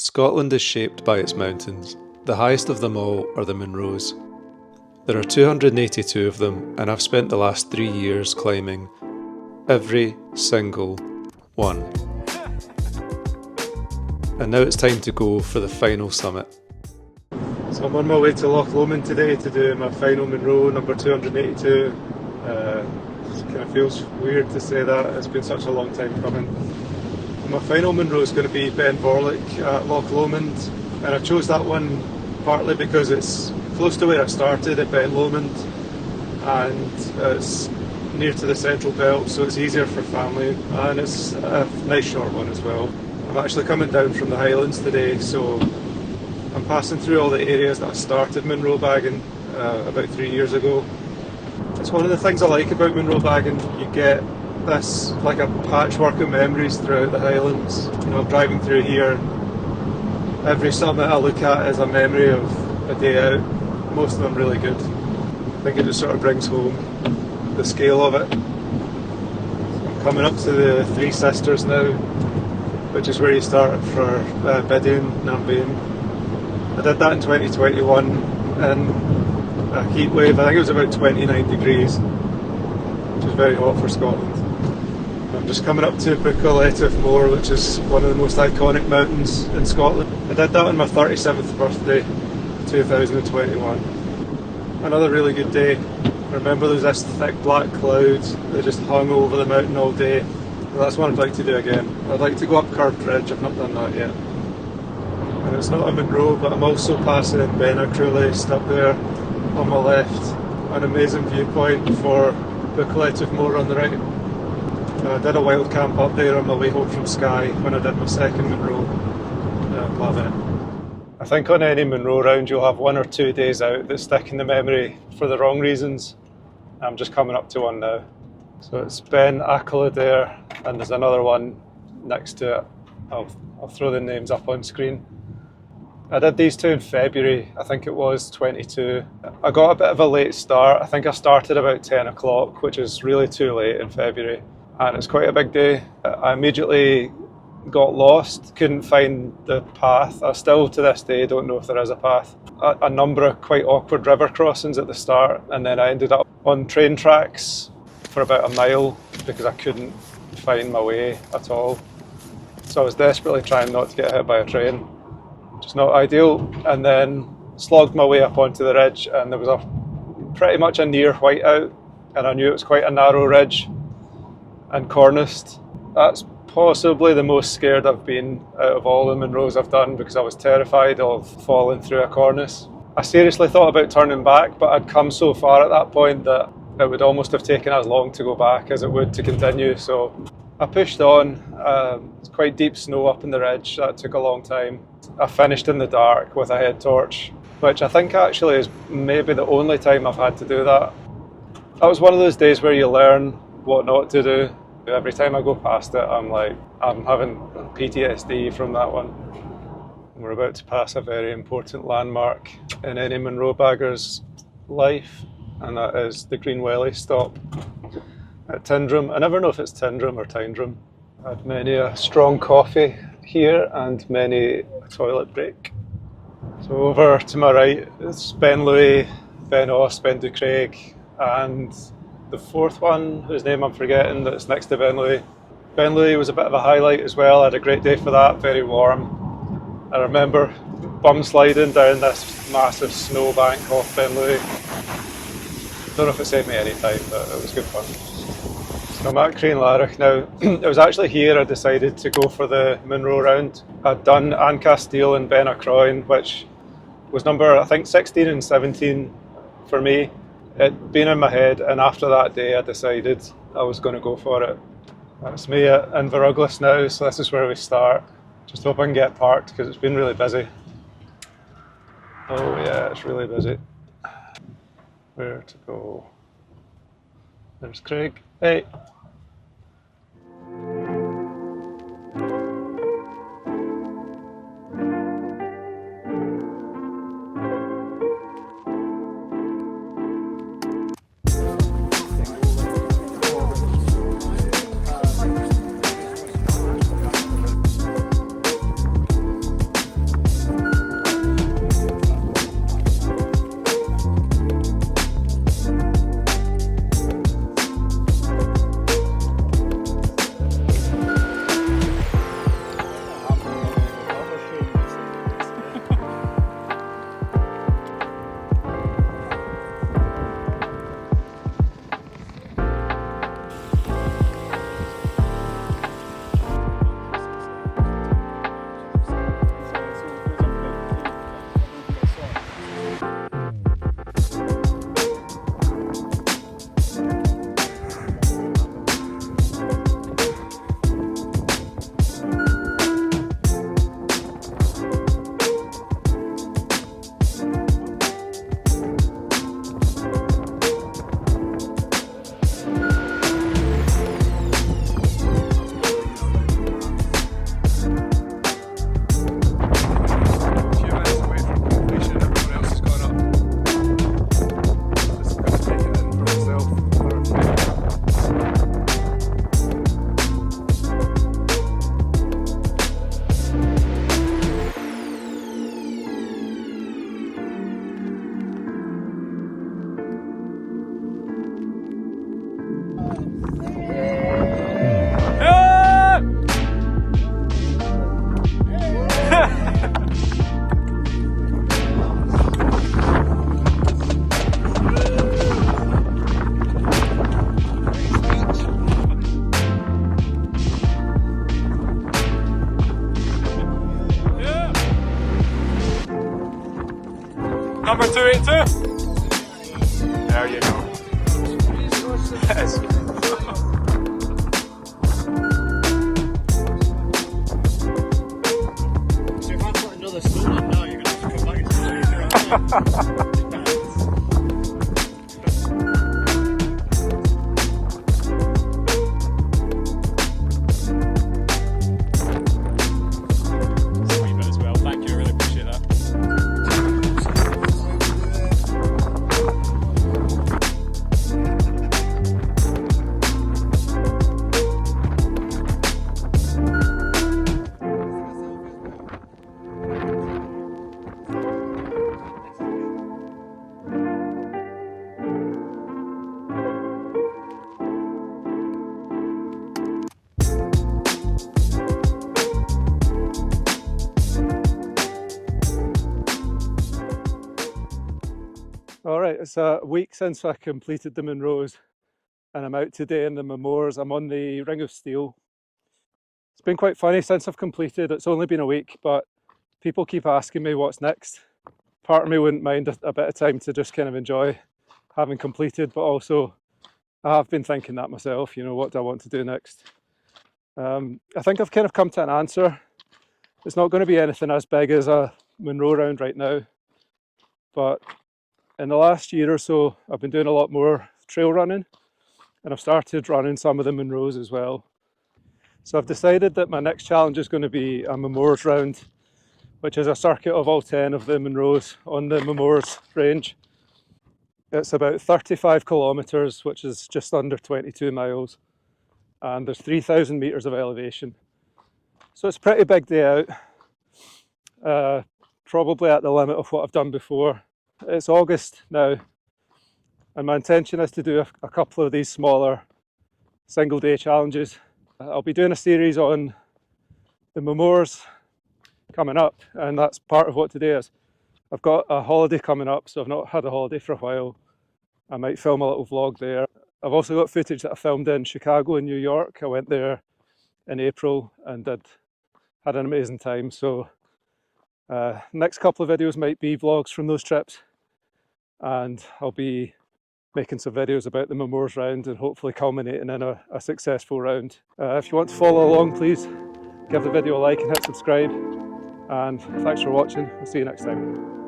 Scotland is shaped by its mountains. The highest of them all are the Munros. There are 282 of them, and I've spent the last 3 years climbing every single one. And now it's time to go for the final summit. So I'm on my way to Loch Lomond today to do my final Munro, number 282. It kind of feels weird to say that, it's been such a long time coming. My final Munro is going to be Ben Vorlich at Loch Lomond, and I chose that one partly because it's close to where I started at Ben Lomond, and it's near to the central belt, so it's easier for family, and it's a nice short one as well. I'm actually coming down from the Highlands today, so I'm passing through all the areas that I started Munro bagging about 3 years ago. It's one of the things I like about Munro bagging. You get this like a patchwork of memories throughout the Highlands. You know, driving through here, every summit I look at is a memory of a day out. Most of them really good. I think it just sort of brings home the scale of it. I'm coming up to the Three Sisters now, which is where you start for Bidding, Nambain. I did that in 2021 in a heat wave. I think it was about 29 degrees, which is very hot for Scotland. I'm just coming up to patchwork Moor, which is one of the most iconic mountains in Scotland. I did that on my 37th birthday, 2021. Another really good day. I remember there was this thick black cloud that just hung over the mountain all day. Well, that's what I'd like to do again. I'd like to go up Curved Ridge, I've not done that yet. And it's not a Munro, but I'm also passing Benacruelast up there on my left. An amazing viewpoint for patchwork Moor on the right. I did a wild camp up there on my way home from Skye when I did my second Munro. Love it. I think on any Munro round you'll have 1 or 2 days out that stick in the memory for the wrong reasons. I'm just coming up to one now. So it's Ben Accolade there, and there's another one next to it. I'll throw the names up on screen. I did these two in February, I think it was 22. I got a bit of a late start. I think I started about 10 o'clock, which is really too late in February. And it's quite a big day. I immediately got lost, couldn't find the path. I still to this day don't know if there is a path. A number of quite awkward river crossings at the start, and then I ended up on train tracks for about a mile because I couldn't find my way at all. So I was desperately trying not to get hit by a train, which is not ideal, and then slogged my way up onto the ridge, and there was pretty much a near whiteout, and I knew it was quite a narrow ridge and corniced. That's possibly the most scared I've been out of all the Munros I've done because I was terrified of falling through a cornice. I seriously thought about turning back, but I'd come so far at that point that it would almost have taken as long to go back as it would to continue, so I pushed on. It's quite deep snow up in the ridge, that took a long time. I finished in the dark with a head torch, which I think actually is maybe the only time I've had to do that. That was one of those days where you learn what not to do. Every time I go past it, I'm having PTSD from that one. We're about to pass a very important landmark in any Munro bagger's life, and that is the Green Welly stop at Tyndrum. I never know if it's Tyndrum or Tyndrum. I had many a strong coffee here and many a toilet break. So over to my right, it's Ben Louis, Ben Oss, Ben Ducraig, and the fourth one, whose name I'm forgetting, that's next to Ben Louis. Ben Louis was a bit of a highlight as well. I had a great day for that, very warm. I remember bum sliding down this massive snowbank off Ben Louis. Don't know if it saved me any time, but it was good fun. So I'm at Craiglarich now. It was actually here I decided to go for the Munro round. I'd done Ancasteel and Benacroin, which was number, I think, 16 and 17 for me. It'd been in my head, and after that day I decided I was going to go for it. That's me at Inveruglas now, so this is where we start. Just hope I can get parked because it's been really busy. Oh yeah, it's really busy. Where to go? There's Craig. Hey! Number 282. There you go. Yes. So if I put another stone on now, you're going to have to come back and say, Alright, it's a week since I completed the Munros and I'm out today in the Munros. I'm on the Ring of Steel. It's been quite funny since I've completed. It's only been a week, but people keep asking me what's next. Part of me wouldn't mind a bit of time to just kind of enjoy having completed, but also I have been thinking that myself, you know, what do I want to do next? I think I've kind of come to an answer. It's not going to be anything as big as a Munro round right now, but in the last year or so, I've been doing a lot more trail running, and I've started running some of the Munros as well. So I've decided that my next challenge is going to be a Munros round, which is a circuit of all 10 of the Munros on the Munros range. It's about 35 kilometres, which is just under 22 miles, and there's 3,000 metres of elevation. So it's a pretty big day out, probably at the limit of what I've done before. It's August now, and my intention is to do a couple of these smaller single day challenges. I'll be doing a series on the Munros coming up, and that's part of what today is. I've got a holiday coming up, so I've not had a holiday for a while. I might film a little vlog there. I've also got footage that I filmed in Chicago and New York. I went there in April and had an amazing time. So next couple of videos might be vlogs from those trips, and I'll be making some videos about the Munros round and hopefully culminating in a successful round. If you want to follow along, please give the video a like and hit subscribe, and thanks for watching. I'll see you next time.